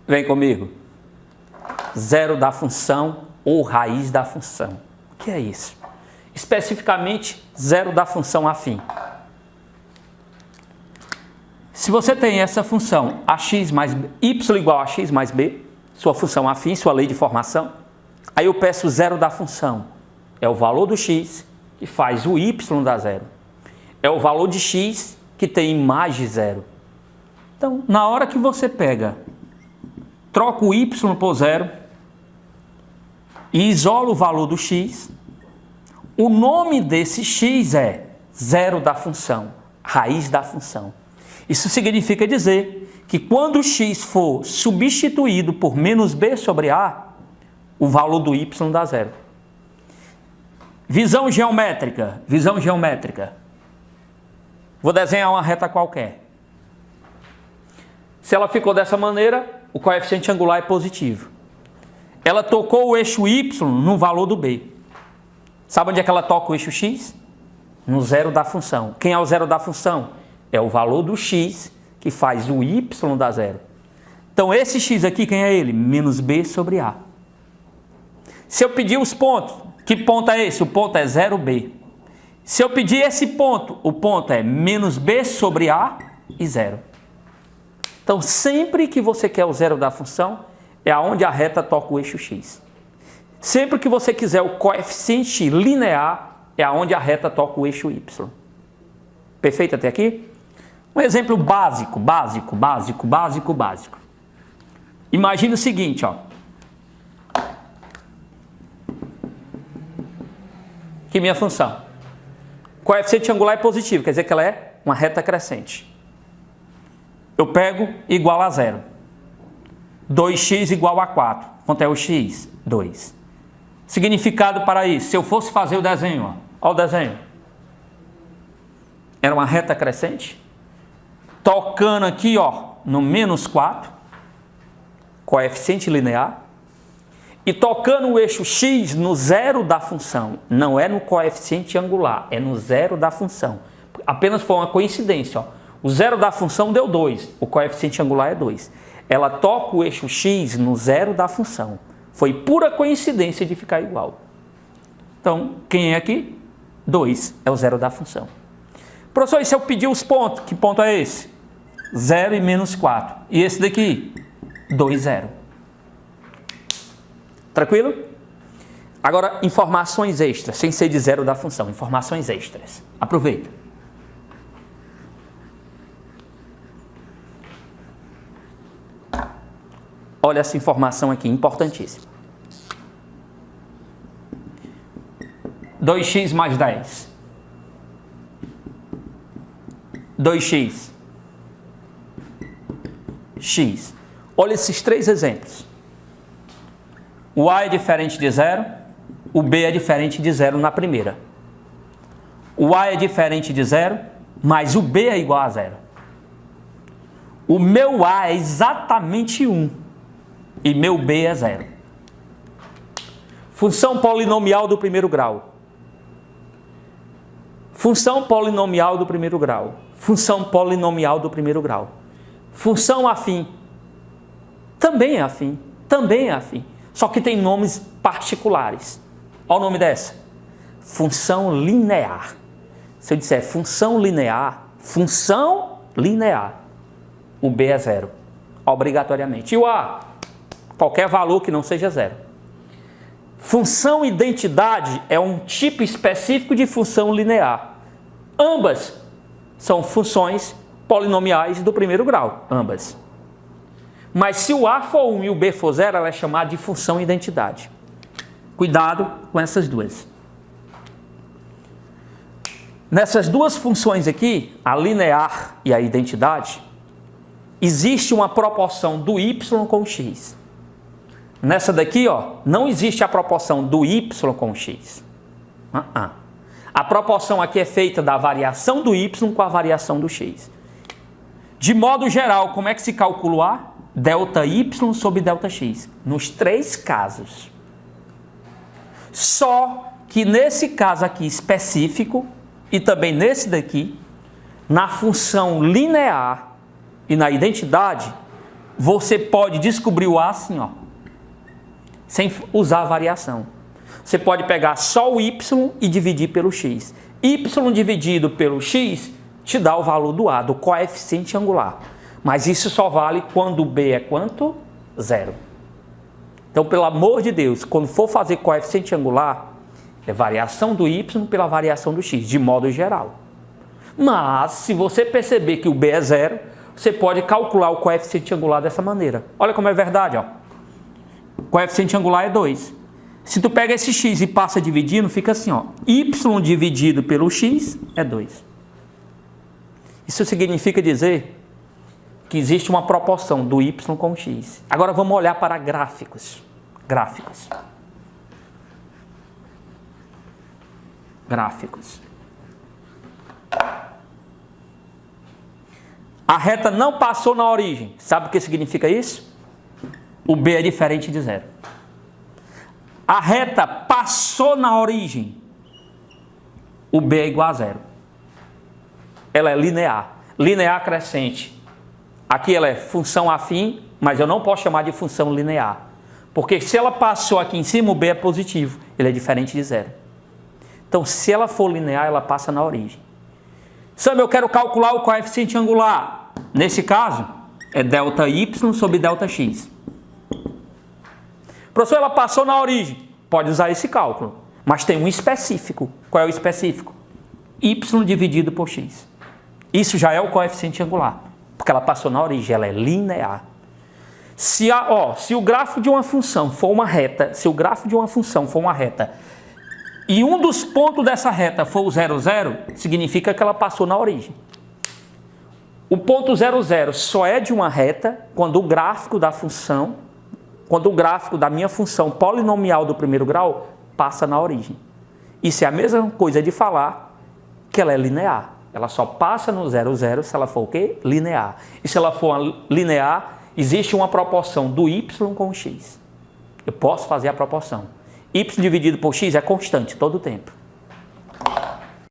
Vem comigo. Zero da função ou raiz da função. O que é isso? Especificamente, zero da função afim. Se você tem essa função ax mais b, y igual a x mais b, sua função afim, sua lei de formação, aí eu peço zero da função. É o valor do x que faz o y dar zero. É o valor de x que tem mais de zero. Então, na hora que você pega, troca o y por zero e isola o valor do x, o nome desse x é zero da função, raiz da função. Isso significa dizer que quando o x for substituído por menos b sobre a, o valor do y dá zero. Visão geométrica, visão geométrica. Vou desenhar uma reta qualquer. Se ela ficou dessa maneira, o coeficiente angular é positivo. Ela tocou o eixo y no valor do b. Sabe onde é que ela toca o eixo x? No zero da função. Quem é o zero da função? É o valor do x que faz o y dar zero. Então esse x aqui, quem é ele? Menos b sobre a. Se eu pedir os pontos, que ponto é esse? O ponto é 0b. Se eu pedir esse ponto, o ponto é menos b sobre a e 0. Então sempre que você quer o zero da função, é aonde a reta toca o eixo x. Sempre que você quiser o coeficiente linear, é aonde a reta toca o eixo y. Perfeito até aqui? Um exemplo básico. Imagina o seguinte, ó. Que minha função. Coeficiente angular é positivo, quer dizer que ela é uma reta crescente. Eu pego igual a zero. 2x igual a 4. Quanto é o x? 2. Significado para isso. Se eu fosse fazer o desenho, ó. Olha o desenho. Era uma reta crescente. Tocando aqui, ó, no menos 4. Coeficiente linear. E tocando o eixo x no zero da função. Não é no coeficiente angular, é no zero da função. Apenas foi uma coincidência, ó. O zero da função deu 2, o coeficiente angular é 2. Ela toca o eixo x no zero da função. Foi pura coincidência de ficar igual. Então, quem é aqui? 2 é o zero da função. Professor, e se eu pedir os pontos? Que ponto é esse? 0 e menos 4. E esse daqui? 2, 0. Tranquilo? Agora, informações extras, sem ser de zero da função. Informações extras. Aproveita. Olha essa informação aqui, importantíssima. 2x mais 10. 2x. X. Olha esses três exemplos. O A é diferente de 0, o B é diferente de 0 na primeira. O A é diferente de 0, mas o B é igual a 0. O meu A é exatamente 1 e meu B é 0. Função polinomial do primeiro grau. Função polinomial do primeiro grau. Função polinomial do primeiro grau. Função afim. Também é afim. Também é afim. Só que tem nomes particulares. Olha o nome dessa. Função linear. Se eu disser função linear, o B é 0. Obrigatoriamente. E o A? Qualquer valor que não seja 0. Função identidade é um tipo específico de função linear. Ambas são funções polinomiais do primeiro grau. Ambas. Mas se o A for 1 e o B for 0, ela é chamada de função identidade. Cuidado com essas duas. Nessas duas funções aqui, a linear e a identidade, existe uma proporção do y com o x. Nessa daqui, ó, não existe a proporção do y com o x. A proporção aqui é feita da variação do y com a variação do x. De modo geral, como é que se calcula o A? Delta y sobre delta x. Nos três casos. Só que nesse caso aqui específico, e também nesse daqui, na função linear e na identidade, você pode descobrir o A assim, ó, sem usar a variação. Você pode pegar só o y e dividir pelo x. Y dividido pelo x te dá o valor do A, do coeficiente angular. Mas isso só vale quando o B é quanto? 0. Então, pelo amor de Deus, quando for fazer coeficiente angular, é variação do y pela variação do x, de modo geral. Mas, se você perceber que o B é 0, você pode calcular o coeficiente angular dessa maneira. Olha como é verdade, ó. O coeficiente angular é 2. Se tu pega esse x e passa dividindo, fica assim, ó. Y dividido pelo x é 2. Isso significa dizer que existe uma proporção do y com o x. Agora vamos olhar para gráficos. Gráficos. A reta não passou na origem. Sabe o que significa isso? O B é diferente de 0. A reta passou na origem. O B é igual a 0. Ela é linear. Linear crescente. Aqui ela é função afim, mas eu não posso chamar de função linear. Porque se ela passou aqui em cima, o B é positivo. Ele é diferente de 0. Então, se ela for linear, ela passa na origem. Sam, eu quero calcular o coeficiente angular. Nesse caso, é ΔY sobre ΔX. Professor, ela passou na origem. Pode usar esse cálculo. Mas tem um específico. Qual é o específico? Y dividido por x. Isso já é o coeficiente angular. Porque ela passou na origem, ela é linear. Se o grafo de uma função for uma reta, e um dos pontos dessa reta for o 0, 0, significa que ela passou na origem. O ponto 0, 0 só é de uma reta quando o gráfico da minha função polinomial do primeiro grau passa na origem. Isso é a mesma coisa de falar que ela é linear. Ela só passa no 0, 0 se ela for o quê? Linear. E se ela for linear, existe uma proporção do y com o x. Eu posso fazer a proporção. Y dividido por x é constante todo o tempo.